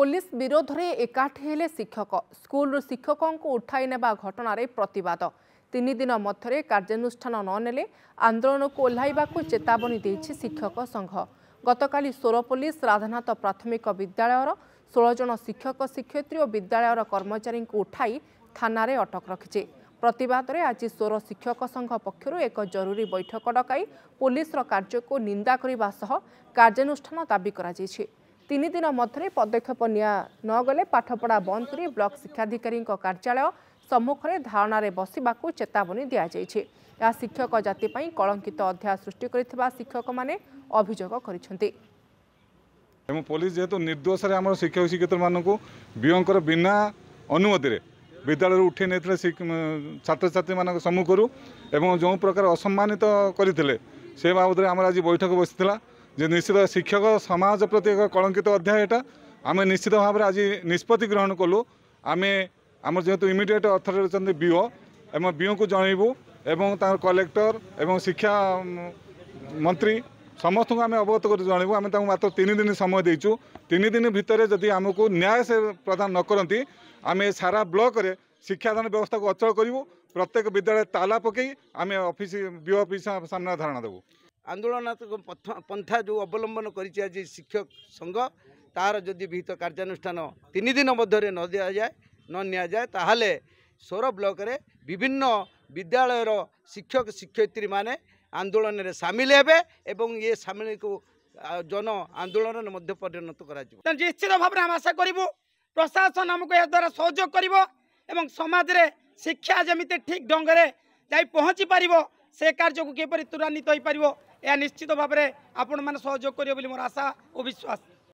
Police विरोध में एकाठी हेले शिक्षक स्कूल शिक्षकों को उठाई नेबा घटना प्रतिवाद 3 दिन मध्य कार्यानुष्ठान ननेले आंदोलन को ओह्लाइबाकू चेतावनी देछि शिक्षक संघ। गतकाली सोर पुलिस राधानाथ प्राथमिक विद्यालयर 16 जन शिक्षक शिक्षयित्री और विद्यालयर कर्मचारी को उठाई थाना रे अटक रखिছে। प्रतिवाद में आज सोर शिक्षक संघ पक्षर एक जरूरी बैठक डकाई पुलिस कार्य को निंदा करने सह कार्यानुष्ठान दाबी करा 3 दिन मध्य पदक्षेप नगले पाठपढ़ा बंद कर ब्लॉक शिक्षाधिकारी कार्यालय सम्मुख में धारणा बसवाक चेतावनी दि जाइए। शिक्षक जाति कलंकित अध्याय सृष्टि करथिबा शिक्षक माने अभियोग करिसेंती। पुलिस जेहेतु निर्दोष आम शिक्षक शिक्षयित्री मानक विओंकर बिना अनुमति विद्यालय उठे नहीं छात्र छात्री मान सम्मुखर एवं जो प्रकार असम्मानित करते से बाबद आम आज बैठक बसला जे निश्चित शिक्षक समाज प्रति एक कलंकित अध्याय एटा आम निश्चित भाव में आज निष्पत्ति ग्रहण कलु। आम आम जेहेतु इमिडिएट अथॉरिटी अच्छा बीओ एवं बीओ को जनइबू एवं कलेक्टर एवं शिक्षा मंत्री समस्त को आम अवगत कर जनइबू। आम मात्र 3 दिन समय देचु। 3 दिन भितर जदि आमको न्याय से प्रदान न करती आम सारा ब्लॉक रे शिक्षादान व्यवस्था को अचल करूँ। प्रत्येक विद्यालय ताला पकई आम ऑफिस बीओ ऑफिस सामने धारणा देवु। आंदोलनात्मक पंथा जो अवलंबन करिछि आज शिक्षक संघ तार जदि विहित कार्यानुष्ठान 3 दिन मध्य न दिया जाए न निया जाए ताहले सोर ब्लॉक रे विभिन्न विद्यालयर शिक्षक शिक्षयित्री माने आंदोलन रे शामिल हेबे एवं ये शामिल को जन आंदोलन मध्य परिणत करा जिवो। निश्चित भाव में आम आशा करूँ प्रशासन आमको या द्वारा सहयोग कर समाज रे शिक्षा जमीते ठीक ढंग से जाई पहुँची पारिबो से कार्य को किपरि त्वरान्वित हो पारिबो या निश्चित भाव में आपण मैंने सहयोग करियो बोली मोर आशा और विश्वास।